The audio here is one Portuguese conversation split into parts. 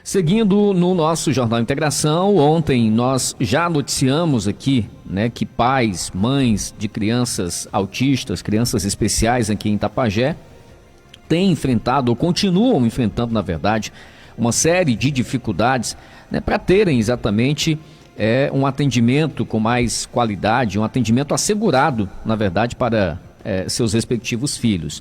Seguindo no nosso Jornal Integração, ontem nós já noticiamos aqui, né, que pais, mães de crianças autistas, crianças especiais aqui em Itapajé, têm enfrentado, ou continuam enfrentando, na verdade, uma série de dificuldades, né, para terem exatamente um atendimento com mais qualidade, um atendimento assegurado, na verdade, para seus respectivos filhos.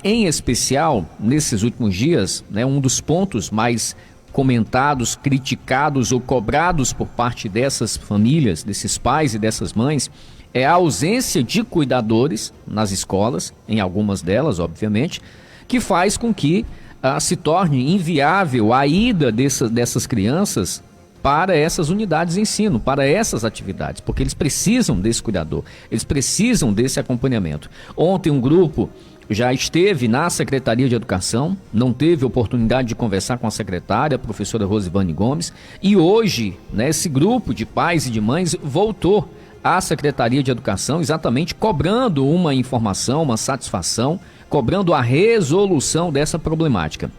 Em especial, nesses últimos dias, né, um dos pontos mais comentados, criticados ou cobrados por parte dessas famílias, desses pais e dessas mães, é a ausência de cuidadores nas escolas, em algumas delas, obviamente, que faz com que se torne inviável a ida dessas crianças para essas unidades de ensino, para essas atividades, porque eles precisam desse cuidador, eles precisam desse acompanhamento. Ontem um grupo já esteve na Secretaria de Educação, não teve oportunidade de conversar com a secretária, a professora Rosivane Gomes, e hoje, né, esse grupo de pais e de mães voltou à Secretaria de Educação exatamente cobrando uma informação, uma satisfação, cobrando a resolução dessa problemática.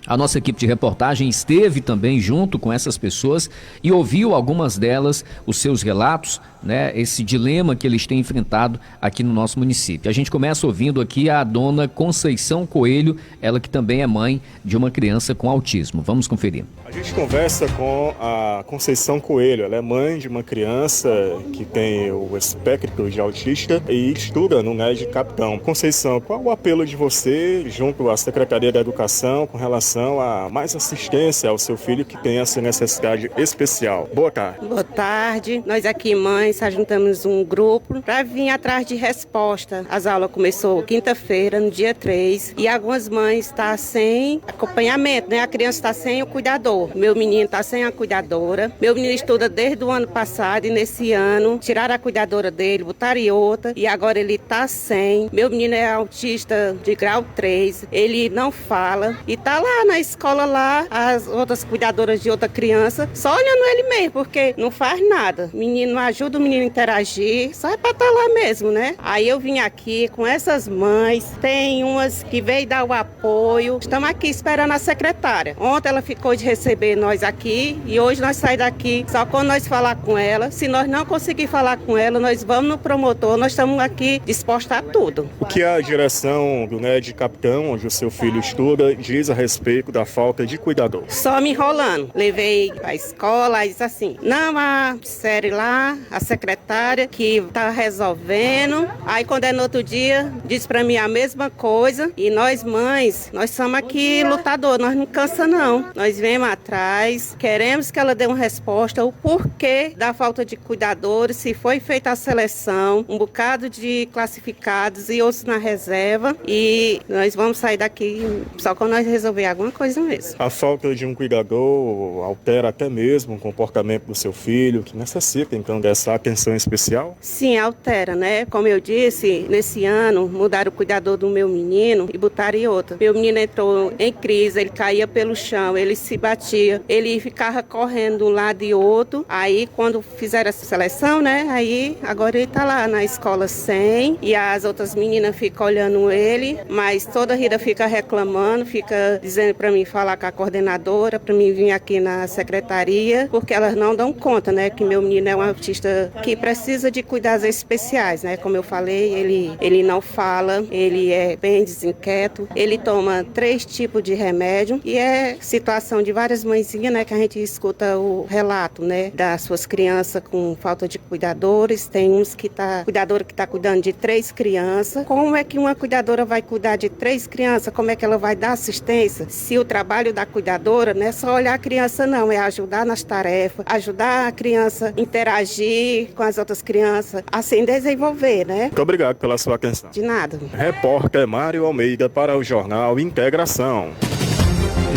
A nossa equipe de reportagem esteve também junto com essas pessoas e ouviu algumas delas, os seus relatos, né, esse dilema que eles têm enfrentado aqui no nosso município. A gente começa ouvindo aqui a dona Conceição Coelho, ela que também é mãe de uma criança com autismo. Vamos conferir. A gente conversa com a Conceição Coelho, ela é mãe de uma criança que tem o espectro de autista e estuda no NED Capitão. Conceição, qual o apelo de você junto à Secretaria da Educação com relação a mais assistência ao seu filho que tem essa necessidade especial? Boa tarde. Boa tarde. Nós aqui, mães, juntamos um grupo para vir atrás de resposta. As aulas começou quinta-feira, no dia 3, e algumas mães estão sem acompanhamento, né? A criança está sem o cuidador. Meu menino está sem a cuidadora. Meu menino estuda desde o ano passado e nesse ano tiraram a cuidadora dele, botaram outra e agora ele está sem. Meu menino é autista de grau 3, ele não fala e está lá na escola lá, as outras cuidadoras de outra criança, só olhando ele mesmo, porque não faz nada. O menino não ajuda o menino a interagir, só é para estar lá mesmo, né? Aí eu vim aqui com essas mães, tem umas que veio dar o apoio, estamos aqui esperando a secretária. Ontem ela ficou de receber nós aqui e hoje nós saímos daqui só quando nós falar com ela. Se nós não conseguir falar com ela, nós vamos no promotor, nós estamos aqui dispostos a tudo. O que a direção do NED Capitão, onde o seu filho estuda, diz a respeito da falta de cuidador? Só me enrolando. Levei a escola e disse assim, não, a série lá, a secretária que tá resolvendo. Aí quando é no outro dia, diz pra mim a mesma coisa. E nós mães, nós somos aqui lutador, nós não cansa não. Nós vemos atrás, queremos que ela dê uma resposta, o porquê da falta de cuidadores, se foi feita a seleção, um bocado de classificados e outros na reserva. E nós vamos sair daqui só quando nós resolver alguma coisa mesmo. A falta de um cuidador altera até mesmo o comportamento do seu filho, que necessita então dessa atenção especial? Sim, altera, né? Como eu disse, nesse ano mudaram o cuidador do meu menino e botaram outro. Meu menino entrou em crise, ele caía pelo chão, ele se batia, ele ficava correndo de um lado e outro. Aí quando fizeram essa seleção, né? Aí agora ele tá lá na escola sem e as outras meninas ficam olhando ele, mas toda a Rita fica reclamando, fica dizendo para mim falar com a coordenadora, para mim vir aqui na secretaria, porque elas não dão conta, né? Que meu menino é um autista que precisa de cuidados especiais, né? Como eu falei, ele não fala, ele é bem desinquieto, ele toma 3 tipos de remédio e é situação de várias mãezinhas, né? Que a gente escuta o relato, né? Das suas crianças com falta de cuidadores, tem uns cuidadora que tá cuidando de 3 crianças. Como é que uma cuidadora vai cuidar de 3 crianças? Como é que ela vai dar assistência? Se o trabalho da cuidadora não é só olhar a criança não, é ajudar nas tarefas, ajudar a criança a interagir com as outras crianças, assim desenvolver, né? Muito obrigado pela sua atenção. De nada. Repórter Mário Almeida para o Jornal Integração.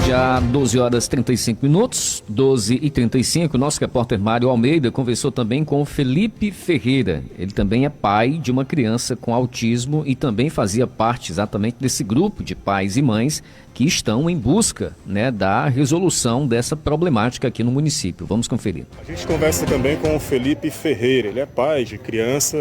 Já 12 horas 35 minutos, 12h35, nosso repórter Mário Almeida conversou também com o Felipe Ferreira. Ele também é pai de uma criança com autismo e também fazia parte exatamente desse grupo de pais e mães que estão em busca, né, da resolução dessa problemática aqui no município. Vamos conferir. A gente conversa também com o Felipe Ferreira. Ele é pai de criança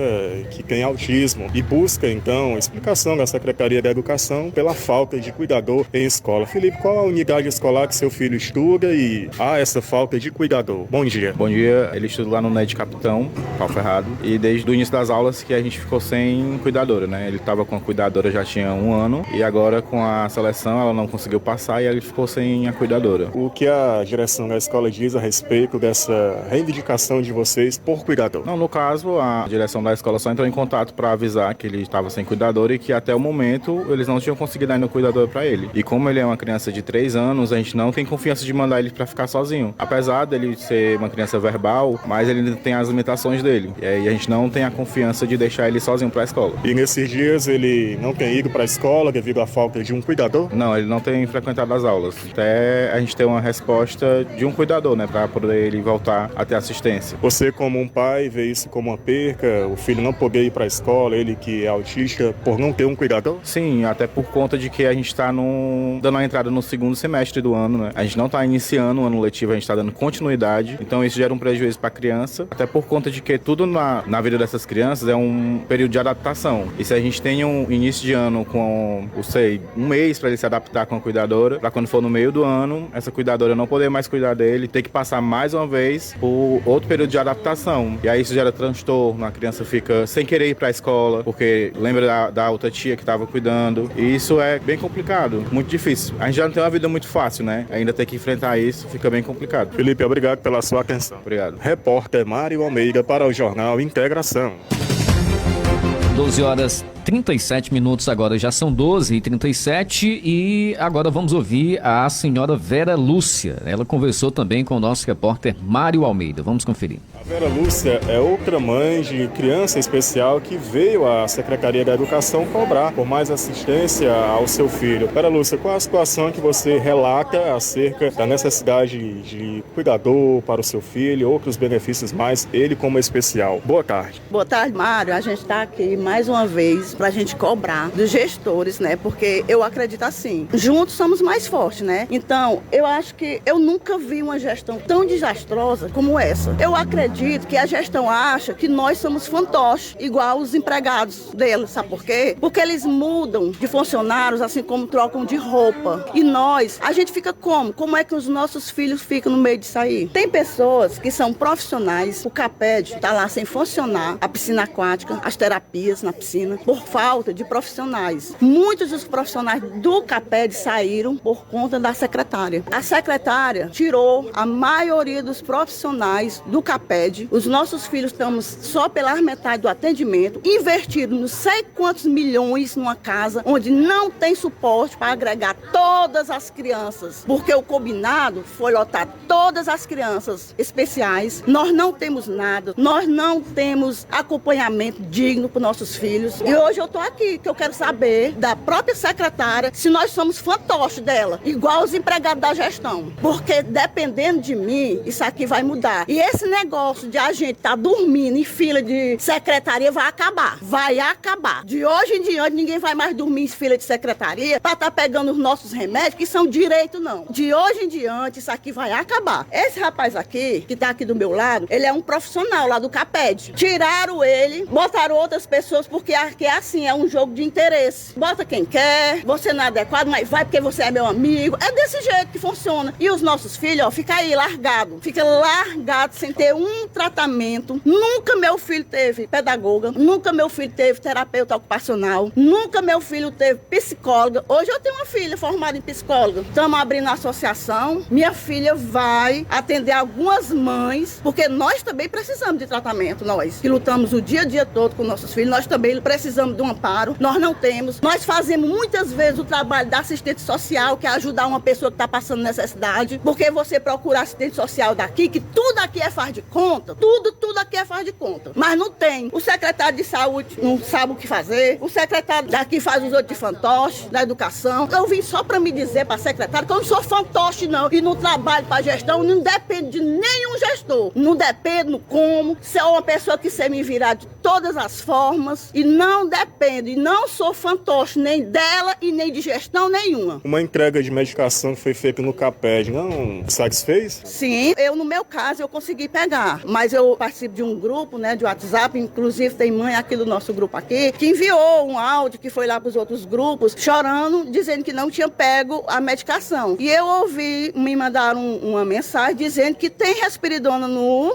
que tem autismo e busca, então, explicação da Secretaria da Educação pela falta de cuidador em escola. Felipe, qual a unidade escolar que seu filho estuda e há essa falta de cuidador? Bom dia. Bom dia, ele estuda lá no NED Capitão, Pau Ferrado, e desde o início das aulas que a gente ficou sem cuidadora, né? Ele estava com a cuidadora já tinha 1 ano e agora com a seleção ela não conseguiu passar e ele ficou sem a cuidadora. O que a direção da escola diz a respeito dessa reivindicação de vocês por cuidador? Não, no caso, a direção da escola só entrou em contato para avisar que ele estava sem cuidadora e que até o momento eles não tinham conseguido ainda um cuidador para ele. E como ele é uma criança de 3 anos, a gente não tem confiança de mandar ele para ficar sozinho. Apesar dele ser uma criança verbal, mas ele ainda tem as limitações dele. E aí a gente não tem a confiança de deixar ele sozinho para a escola. E nesses dias ele não tem ido para a escola devido à falta de um cuidador? Não, ele não tem frequentado as aulas. Até a gente ter uma resposta de um cuidador, né, para poder ele voltar a ter assistência. Você, como um pai, vê isso como uma perca? O filho não poder ir para a escola, ele que é autista, por não ter um cuidador? Sim, até por conta de que a gente está dando a entrada no segundo semestre do ano, né? A gente não está iniciando o ano letivo, a gente está dando continuidade. Então isso gera um prejuízo para a criança, até por conta de que tudo na vida dessas crianças é um período de adaptação. E se a gente tem um início de ano com, um mês para ele se adaptar com a cuidadora, para quando for no meio do ano, essa cuidadora não poder mais cuidar dele, ter que passar mais uma vez por outro período de adaptação. E aí isso gera transtorno, a criança fica sem querer ir para a escola, porque lembra da outra tia que estava cuidando. E isso é bem complicado, muito difícil. A gente já não tem uma vida muito fácil, né? Ainda ter que enfrentar isso fica bem complicado. Felipe, obrigado pela sua atenção. Obrigado. Repórter Mário Almeida para o Jornal Integração. 12 horas 37 minutos agora, já são 12h37 e agora vamos ouvir a senhora Vera Lúcia. Ela conversou também com o nosso repórter Mário Almeida. Vamos conferir. A Vera Lúcia é outra mãe de criança especial que veio à Secretaria da Educação cobrar por mais assistência ao seu filho. Vera Lúcia, qual a situação que você relata acerca da necessidade de cuidador para o seu filho, outros benefícios mais, ele como especial? Boa tarde. Boa tarde, Mário. A gente está aqui mais uma vez para a gente cobrar dos gestores, né? Porque eu acredito assim, juntos somos mais fortes, né? Então, eu acho que eu nunca vi uma gestão tão desastrosa como essa. Eu acredito que a gestão acha que nós somos fantoches, igual os empregados deles, sabe por quê? Porque eles mudam de funcionários, assim como trocam de roupa. E nós, a gente fica como? Como é que os nossos filhos ficam no meio disso aí? Tem pessoas que são profissionais, o CAPED tá lá sem funcionar, a piscina aquática, as terapias na piscina, por falta de profissionais. Muitos dos profissionais do CAPED saíram por conta da secretária. A secretária tirou a maioria dos profissionais do CAPED. Os nossos filhos estamos só pela metade do atendimento, investindo não sei quantos milhões numa casa onde não tem suporte para agregar todas as crianças, porque o combinado foi lotar todas as crianças especiais. Nós não temos nada, nós não temos acompanhamento digno para nossos filhos. E hoje eu tô aqui, que eu quero saber da própria secretária se nós somos fantoches dela, igual os empregados da gestão. Porque dependendo de mim, isso aqui vai mudar. E esse negócio de a gente tá dormindo em fila de secretaria vai acabar. Vai acabar. De hoje em diante, ninguém vai mais dormir em fila de secretaria pra tá pegando os nossos remédios, que são direito, não. De hoje em diante, isso aqui vai acabar. Esse rapaz aqui, que tá aqui do meu lado, ele é um profissional lá do CAPED. Tiraram ele, botaram outras pessoas, porque aqui é assim, é um jogo de interesse. Bota quem quer, você não é adequado, mas vai porque você é meu amigo. É desse jeito que funciona. E os nossos filhos, ó, fica aí largado. Fica largado sem ter um tratamento. Nunca meu filho teve pedagoga, nunca meu filho teve terapeuta ocupacional, nunca meu filho teve psicóloga. Hoje eu tenho uma filha formada em psicóloga. Estamos abrindo uma associação. Minha filha vai atender algumas mães, porque nós também precisamos de tratamento, nós que lutamos o dia a dia todo com nossos filhos, nós também precisamos de um amparo. Nós não temos. Nós fazemos muitas vezes o trabalho da assistente social, que é ajudar uma pessoa que está passando necessidade, porque você procura assistente social daqui, que tudo aqui é faz de conta, tudo aqui é faz de conta, mas não tem. O secretário de saúde não sabe o que fazer, o secretário daqui faz os outros de fantoche, da educação. Eu vim só para me dizer para a secretária que eu não sou fantoche não, e não trabalho para gestão, não depende de nenhum gestor. Não dependo como, se é uma pessoa que sei me virar de todas as formas e não dependo, e não sou fantoche nem dela e nem de gestão nenhuma. Uma entrega de medicação que foi feita no CAPED não satisfez? Sim, no meu caso, eu consegui pegar, mas eu participo de um grupo, né, de WhatsApp, inclusive tem mãe aqui do nosso grupo aqui, que enviou um áudio que foi lá para os outros grupos, chorando, dizendo que não tinha pego a medicação. E eu ouvi, me mandaram uma mensagem dizendo que tem Risperidona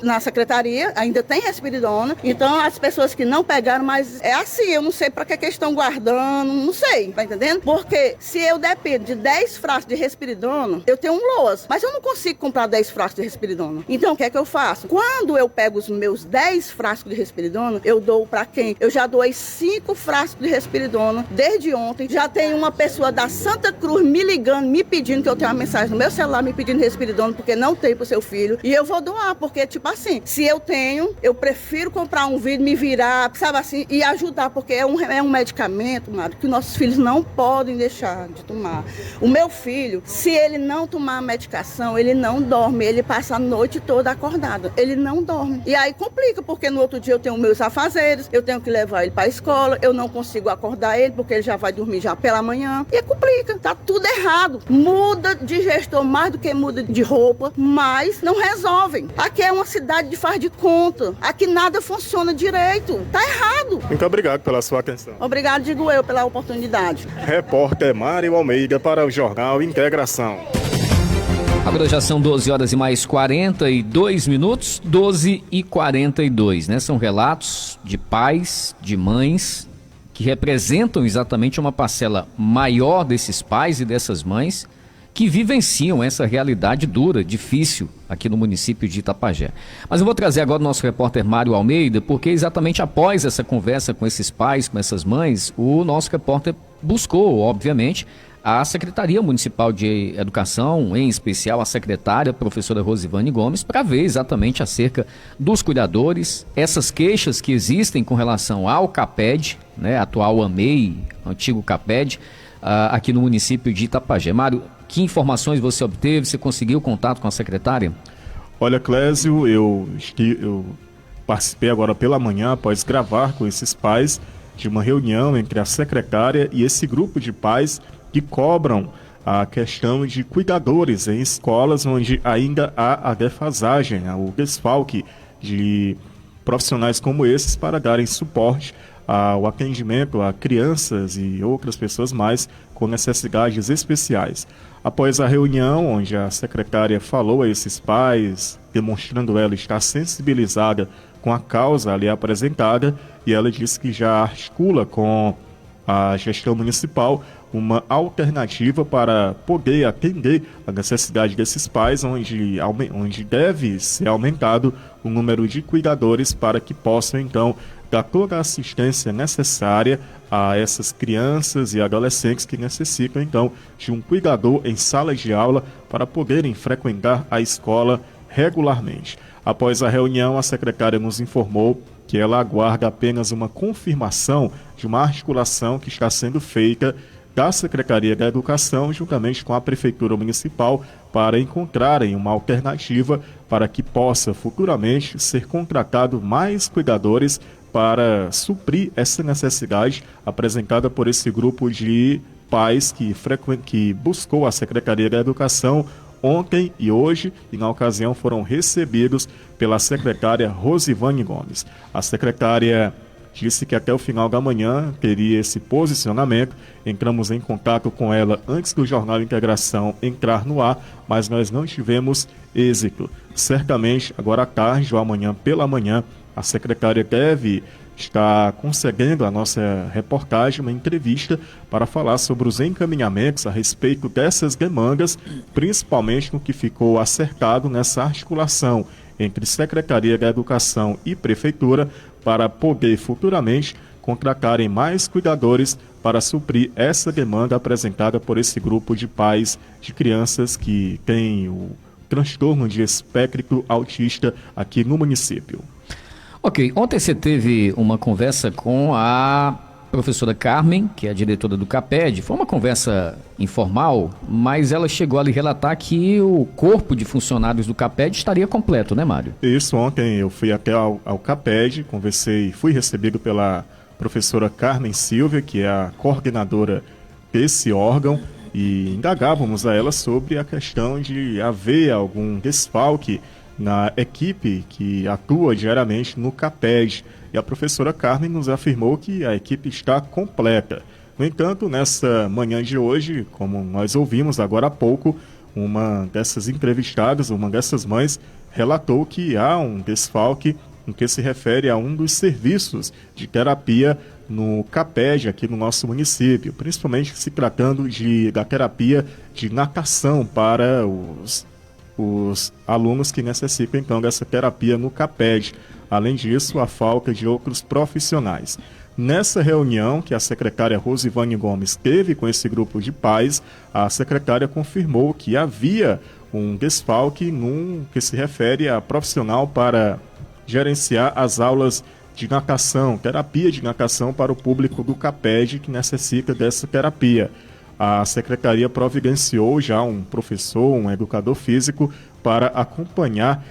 na secretaria, ainda tem Risperidona, então as pessoas que não pegaram, mas é assim, eu não sei para que estão guardando, não sei, tá entendendo? Porque se eu dependo de 10 frascos de Risperidona, eu tenho um LOAS, mas eu não consigo comprar 10 frascos de Risperidona. Então, o que é que eu faço? Quando eu pego os meus 10 frascos de Risperidona, eu dou para quem? Eu já doei 5 frascos de Risperidona desde ontem. Já tem uma pessoa da Santa Cruz me ligando, me pedindo, que eu tenho uma mensagem no meu celular me pedindo Risperidona porque não tem pro seu filho. E eu vou doar, porque tipo assim, se eu tenho, eu prefiro comprar um vidro, me virar, sabe assim, e ajudar, porque é um medicamento, Mário, que nossos filhos não podem deixar de tomar. O meu filho, se ele não tomar a medicação, ele não dorme, ele passa a noite toda acordado, ele não dorme. E aí complica, porque no outro dia eu tenho meus afazeres, eu tenho que levar ele para a escola, eu não consigo acordar ele, porque ele já vai dormir já pela manhã, e complica, tá tudo errado. Muda de gestor mais do que muda de roupa, mas não resolvem. Aqui é uma cidade de faz de conta, aqui nada funciona direito, tá errado. Muito obrigado pela sua atenção. Obrigado, digo eu, pela oportunidade. Repórter Mário Almeida para o Jornal Integração. Agora já são 12 horas e mais 42 minutos, 12 e 42, né? São relatos de pais, de mães, que representam exatamente uma parcela maior desses pais e dessas mães que vivenciam essa realidade dura, difícil, aqui no município de Itapajé. Mas eu vou trazer agora o nosso repórter Mário Almeida, porque exatamente após essa conversa com esses pais, com essas mães, o nosso repórter buscou, obviamente, a Secretaria Municipal de Educação, em especial a secretária, professora Rosivane Gomes, para ver exatamente acerca dos cuidadores, essas queixas que existem com relação ao CAPED, né, atual AMEI, antigo CAPED, aqui no município de Itapajé. Mário, que informações você obteve? Você conseguiu contato com a secretária? Olha, Clésio, eu participei agora pela manhã, após gravar com esses pais, de uma reunião entre a secretária e esse grupo de pais que cobram a questão de cuidadores em escolas onde ainda há a defasagem, o desfalque de profissionais como esses para darem suporte ao atendimento a crianças e outras pessoas mais com necessidades especiais. Após a reunião, onde a secretária falou a esses pais, demonstrando ela estar sensibilizada com a causa ali apresentada, e ela disse que já articula com a gestão municipal uma alternativa para poder atender a necessidade desses pais, onde deve ser aumentado o número de cuidadores para que possam, então, dar toda a assistência necessária a essas crianças e adolescentes que necessitam, então, de um cuidador em sala de aula para poderem frequentar a escola regularmente. Após a reunião, a secretária nos informou que ela aguarda apenas uma confirmação de uma articulação que está sendo feita da Secretaria da Educação, juntamente com a Prefeitura Municipal, para encontrarem uma alternativa para que possa futuramente ser contratado mais cuidadores para suprir essa necessidade apresentada por esse grupo de pais que buscou a Secretaria da Educação ontem e hoje, e na ocasião foram recebidos pela secretária Rosivane Gomes. A secretária disse que até o final da manhã teria esse posicionamento. Entramos em contato com ela antes do Jornal Integração entrar no ar, mas nós não tivemos êxito. Certamente, agora à tarde ou amanhã pela manhã, a secretária deve estar concedendo à nossa reportagem uma entrevista para falar sobre os encaminhamentos a respeito dessas demandas, principalmente no que ficou acertado nessa articulação entre Secretaria da Educação e Prefeitura, para poder futuramente contratarem mais cuidadores para suprir essa demanda apresentada por esse grupo de pais de crianças que têm o transtorno de espectro autista aqui no município. Ok, ontem você teve uma conversa com a professora Carmen, que é a diretora do CAPED. Foi uma conversa informal, mas ela chegou a lhe relatar que o corpo de funcionários do CAPED estaria completo, né, Mário? Isso, ontem eu fui até ao CAPED, conversei, fui recebido pela professora Carmen Silvia, que é a coordenadora desse órgão, e indagávamos a ela sobre a questão de haver algum desfalque na equipe que atua diariamente no CAPED. E a professora Carmen nos afirmou que a equipe está completa. No entanto, nessa manhã de hoje, como nós ouvimos agora há pouco, uma dessas entrevistadas, uma dessas mães, relatou que há um desfalque no que se refere a um dos serviços de terapia no CAPED aqui no nosso município, principalmente se tratando da terapia de natação para os alunos que necessitam então dessa terapia no CAPED. Além disso, a falta de outros profissionais. Nessa reunião que a secretária Rosivane Gomes teve com esse grupo de pais, a secretária confirmou que havia um desfalque num que se refere a profissional para gerenciar as aulas de natação, terapia de natação para o público do CAPED que necessita dessa terapia. A secretaria providenciou já um professor, um educador físico, para acompanhar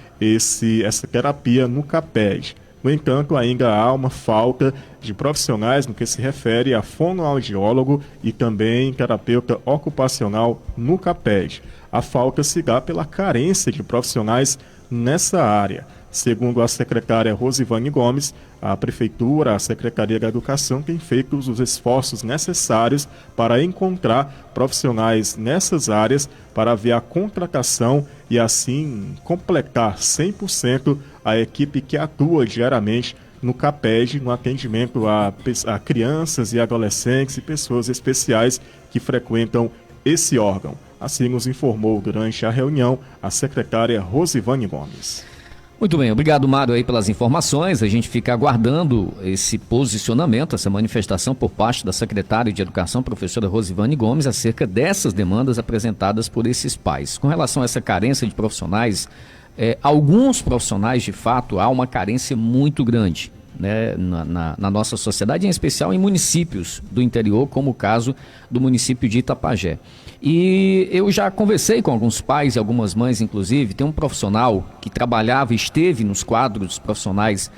essa terapia no CAPED. No entanto, ainda há uma falta de profissionais no que se refere a fonoaudiólogo e também terapeuta ocupacional no CAPED. A falta se dá pela carência de profissionais nessa área. Segundo a secretária Rosivane Gomes, a Prefeitura, a Secretaria da Educação tem feito os esforços necessários para encontrar profissionais nessas áreas para haver a contratação e assim completar 100% a equipe que atua diariamente no CAPED, no atendimento a crianças e adolescentes e pessoas especiais que frequentam esse órgão. Assim nos informou durante a reunião a secretária Rosivane Gomes. Muito bem, obrigado, Mário, aí pelas informações. A gente fica aguardando esse posicionamento, essa manifestação por parte da secretária de Educação, professora Rosivane Gomes, acerca dessas demandas apresentadas por esses pais. Com relação a essa carência de profissionais, alguns profissionais, de fato, há uma carência muito grande, né, na nossa sociedade, em especial em municípios do interior, como o caso do município de Itapajé. E eu já conversei com alguns pais e algumas mães, inclusive. Tem um profissional que trabalhava e esteve nos quadros profissionais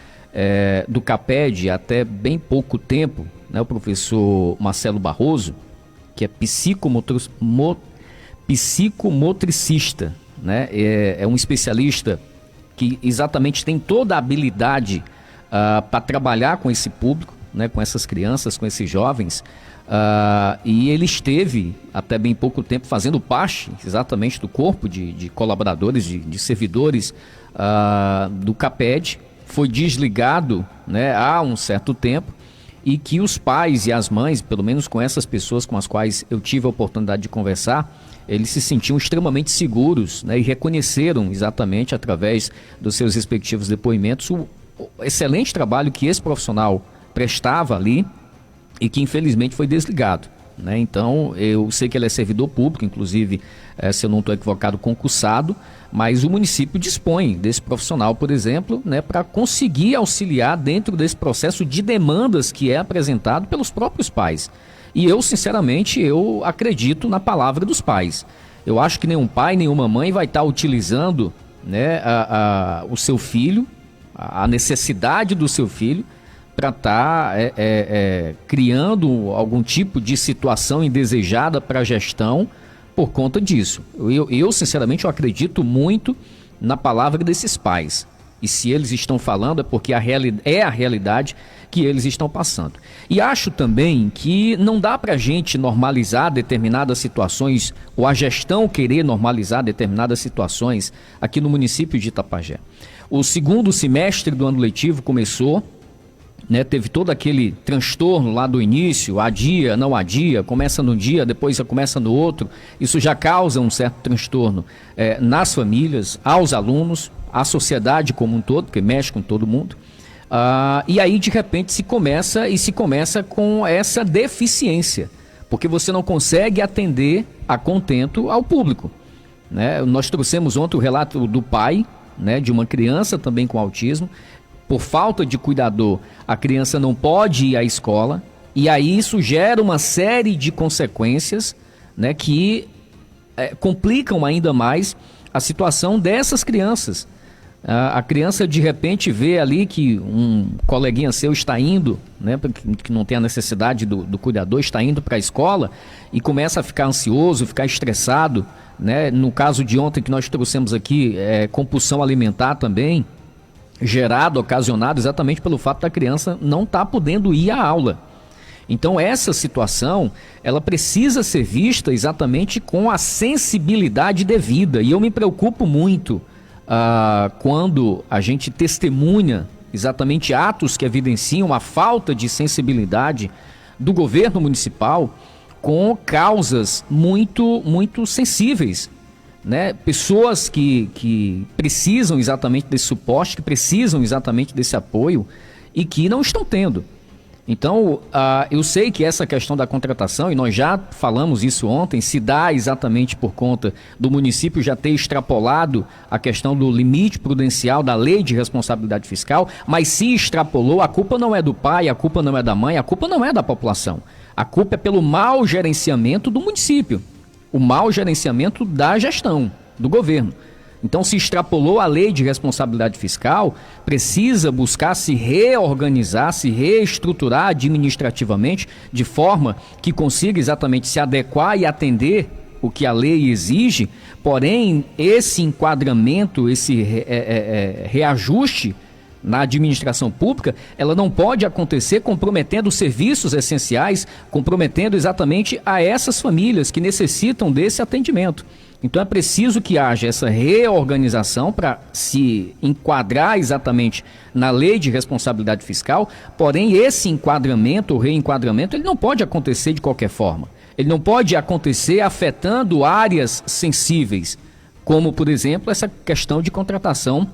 do CAPED até bem pouco tempo, né, o professor Marcelo Barroso, que é psicomotricista, né, é um especialista que exatamente tem toda a habilidade para trabalhar com esse público, né, com essas crianças, com esses jovens. E ele esteve até bem pouco tempo fazendo parte exatamente do corpo de colaboradores, de servidores do CAPED. Foi desligado, né, há um certo tempo, e que os pais e as mães, pelo menos com essas pessoas com as quais eu tive a oportunidade de conversar, eles se sentiam extremamente seguros, né, e reconheceram exatamente através dos seus respectivos depoimentos o excelente trabalho que esse profissional prestava ali e que infelizmente foi desligado, né? Então eu sei que ele é servidor público, inclusive, se eu não estou equivocado, concursado, mas o município dispõe desse profissional, por exemplo, né, para conseguir auxiliar dentro desse processo de demandas que é apresentado pelos próprios pais. E eu, sinceramente, eu acredito na palavra dos pais. Eu acho que nenhum pai, nenhuma mãe vai estar utilizando, né, o seu filho, a necessidade do seu filho, para estar criando algum tipo de situação indesejada para a gestão por conta disso. Eu, sinceramente, eu acredito muito na palavra desses pais. E se eles estão falando é porque é a realidade que eles estão passando. E acho também que não dá para a gente normalizar determinadas situações, ou a gestão querer normalizar determinadas situações aqui no município de Itapajé. O segundo semestre do ano letivo começou, né, teve todo aquele transtorno lá do início, adia, não adia, começa num dia, depois começa no outro. Isso já causa um certo transtorno nas famílias, aos alunos, à sociedade como um todo, porque mexe com todo mundo. E aí, de repente, se começa com essa deficiência, porque você não consegue atender a contento ao público, né? Nós trouxemos ontem o relato do pai, né, de uma criança também com autismo. Por falta de cuidador, a criança não pode ir à escola, E aí isso gera uma série de consequências, né, que complicam ainda mais a situação dessas crianças. A criança de repente vê ali que um coleguinha seu está indo, né, que não tem a necessidade do cuidador, está indo para a escola e começa a ficar ansioso, ficar estressado, né? No caso de ontem que nós trouxemos aqui, compulsão alimentar também, ocasionado exatamente pelo fato da criança não estar podendo ir à aula. Então essa situação, ela precisa ser vista exatamente com a sensibilidade devida, e eu me preocupo muito quando a gente testemunha exatamente atos que evidenciam a falta de sensibilidade do governo municipal com causas muito, muito sensíveis, né? Pessoas que precisam exatamente desse suporte, que precisam exatamente desse apoio e que não estão tendo. Então, eu sei que essa questão da contratação, e nós já falamos isso ontem, se dá exatamente por conta do município já ter extrapolado a questão do limite prudencial da lei de responsabilidade fiscal, mas se extrapolou, a culpa não é do pai, a culpa não é da mãe, a culpa não é da população. A culpa é pelo mau gerenciamento do município, o mau gerenciamento da gestão, do governo. Então, se extrapolou a lei de responsabilidade fiscal, precisa buscar se reorganizar, se reestruturar administrativamente, de forma que consiga exatamente se adequar e atender o que a lei exige. Porém, esse enquadramento, esse reajuste na administração pública, ela não pode acontecer comprometendo serviços essenciais, comprometendo exatamente a essas famílias que necessitam desse atendimento. Então é preciso que haja essa reorganização para se enquadrar exatamente na lei de responsabilidade fiscal, porém esse enquadramento ou reenquadramento, ele não pode acontecer de qualquer forma. Ele não pode acontecer afetando áreas sensíveis, como por exemplo essa questão de contratação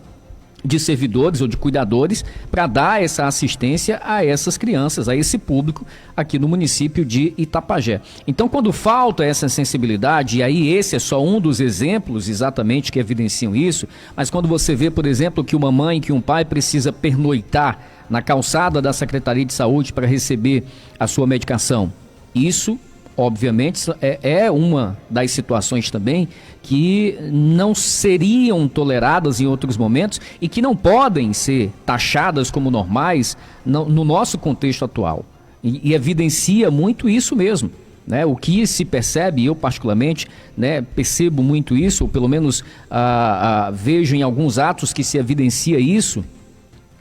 de servidores ou de cuidadores para dar essa assistência a essas crianças, a esse público aqui no município de Itapajé. Então, quando falta essa sensibilidade, e aí esse é só um dos exemplos exatamente que evidenciam isso, mas quando você vê, por exemplo, que uma mãe, que um pai precisa pernoitar na calçada da Secretaria de Saúde para receber a sua medicação, isso obviamente é uma das situações também que não seriam toleradas em outros momentos e que não podem ser taxadas como normais no nosso contexto atual. E evidencia muito isso mesmo, né? O que se percebe, eu particularmente, né, percebo muito isso, ou pelo menos vejo em alguns atos que se evidencia isso,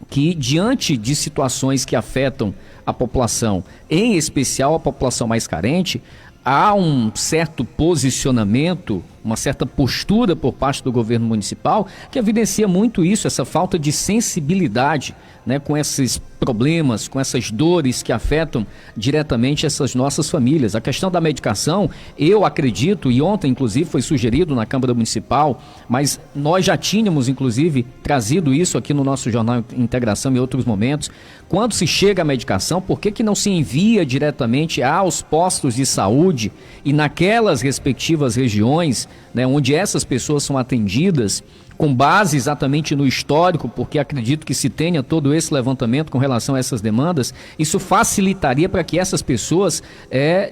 que diante de situações que afetam a população, em especial a população mais carente, há um certo posicionamento, uma certa postura por parte do governo municipal que evidencia muito isso, essa falta de sensibilidade, né, com esses problemas, com essas dores que afetam diretamente essas nossas famílias. A questão da medicação, eu acredito, e ontem inclusive foi sugerido na Câmara Municipal, mas nós já tínhamos inclusive trazido isso aqui no nosso Jornal Integração em outros momentos. Quando se chega a medicação, por que não se envia diretamente aos postos de saúde e naquelas respectivas regiões, né, onde essas pessoas são atendidas, com base exatamente no histórico, porque acredito que se tenha todo esse levantamento com relação a essas demandas, isso facilitaria para que essas pessoas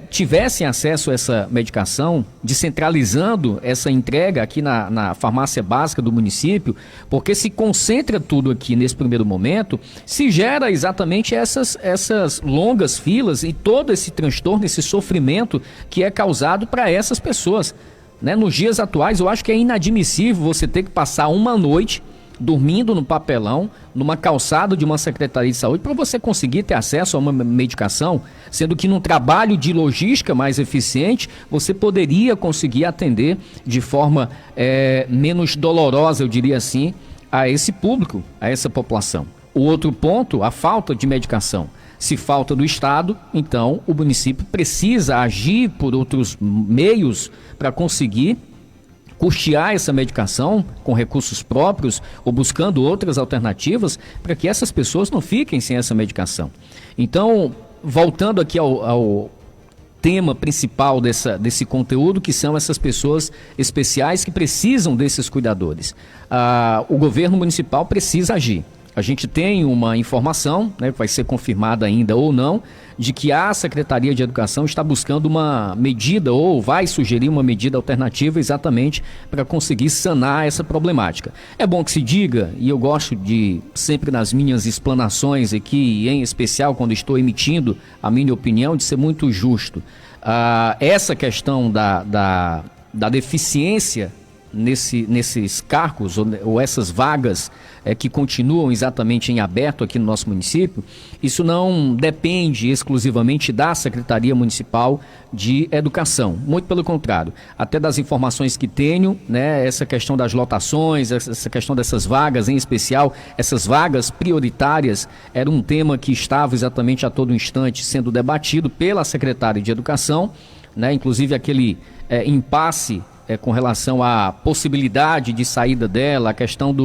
tivessem acesso a essa medicação, descentralizando essa entrega aqui na farmácia básica do município, porque se concentra tudo aqui nesse primeiro momento, se gera exatamente essas longas filas e todo esse transtorno, esse sofrimento que é causado para essas pessoas. Né? Nos dias atuais, eu acho que é inadmissível você ter que passar uma noite dormindo no papelão, numa calçada de uma Secretaria de Saúde, para você conseguir ter acesso a uma medicação, sendo que num trabalho de logística mais eficiente, você poderia conseguir atender de forma menos dolorosa, eu diria assim, a esse público, a essa população. O outro ponto, a falta de medicação. Se falta do Estado, então o município precisa agir por outros meios para conseguir custear essa medicação com recursos próprios ou buscando outras alternativas para que essas pessoas não fiquem sem essa medicação. Então, voltando aqui ao tema principal desse conteúdo, que são essas pessoas especiais que precisam desses cuidadores. O governo municipal precisa agir. A gente tem uma informação, né, vai ser confirmada ainda ou não, de que a Secretaria de Educação está buscando uma medida ou vai sugerir uma medida alternativa exatamente para conseguir sanar essa problemática. É bom que se diga, e eu gosto de, sempre nas minhas explanações aqui, em especial quando estou emitindo a minha opinião, de ser muito justo. Essa questão da deficiência nesses cargos ou essas vagas que continuam exatamente em aberto aqui no nosso município, isso não depende exclusivamente da Secretaria Municipal de Educação, muito pelo contrário, até das informações que tenho, né, essa questão das lotações, essa questão dessas vagas em especial, essas vagas prioritárias, era um tema que estava exatamente a todo instante sendo debatido pela Secretaria de Educação, né, inclusive aquele impasse com relação à possibilidade de saída dela, a questão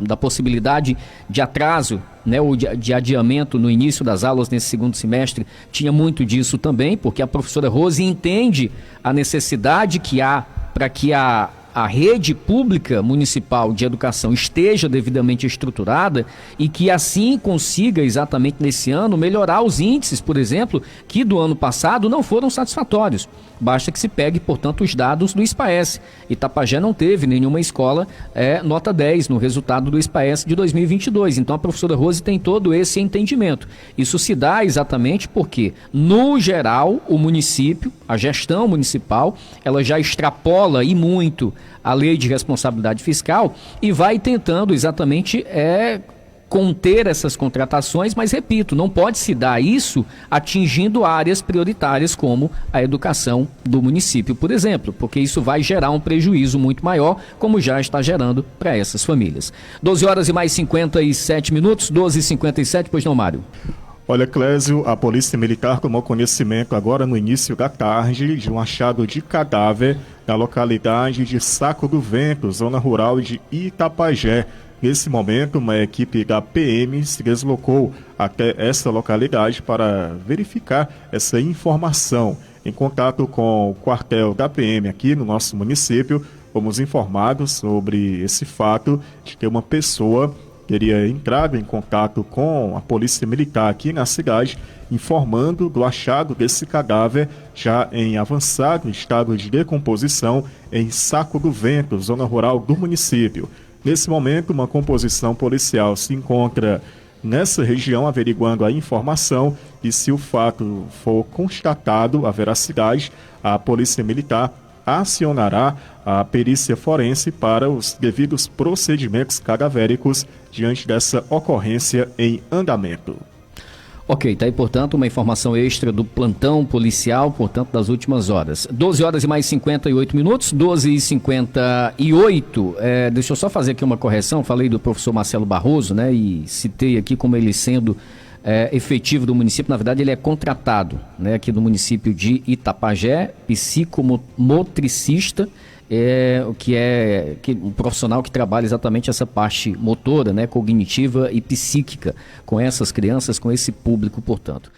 da possibilidade de atraso, né, ou de adiamento no início das aulas nesse segundo semestre, tinha muito disso também, porque a professora Rose entende a necessidade que há para que a rede pública municipal de educação esteja devidamente estruturada e que assim consiga exatamente nesse ano melhorar os índices, por exemplo, que do ano passado não foram satisfatórios. Basta que se pegue, portanto, os dados do SPAES. Itapajé não teve nenhuma escola nota 10 no resultado do SPAES de 2022. Então a professora Rose tem todo esse entendimento. Isso se dá exatamente porque, no geral, o município, a gestão municipal, ela já extrapola e muito a lei de responsabilidade fiscal e vai tentando exatamente conter essas contratações, mas repito, não pode se dar isso atingindo áreas prioritárias como a educação do município, por exemplo, porque isso vai gerar um prejuízo muito maior, como já está gerando para essas famílias. 12 horas e mais 57 minutos, 12h57, pois não, Mário? Olha, Clésio, a Polícia Militar tomou conhecimento agora no início da tarde de um achado de cadáver na localidade de Saco do Vento, zona rural de Itapajé. Nesse momento, uma equipe da PM se deslocou até essa localidade para verificar essa informação. Em contato com o quartel da PM aqui no nosso município, fomos informados sobre esse fato de que uma pessoa teria entrado em contato com a Polícia Militar aqui na cidade, informando do achado desse cadáver já em avançado estado de decomposição em Saco do Vento, zona rural do município. Nesse momento, uma composição policial se encontra nessa região averiguando a informação e, se o fato for constatado a veracidade, a Polícia Militar acionará a perícia forense para os devidos procedimentos cadavéricos diante dessa ocorrência em andamento. Ok, tá aí, portanto, uma informação extra do plantão policial, portanto, das últimas horas. 12 horas e mais 58 minutos, 12h58. Deixa eu só fazer aqui uma correção, falei do professor Marcelo Barroso, né, e citei aqui como ele sendo efetivo do município. Na verdade, ele é contratado, né, aqui do município de Itapajé, psicomotricista, um profissional que trabalha exatamente essa parte motora, né, cognitiva e psíquica com essas crianças, com esse público, portanto.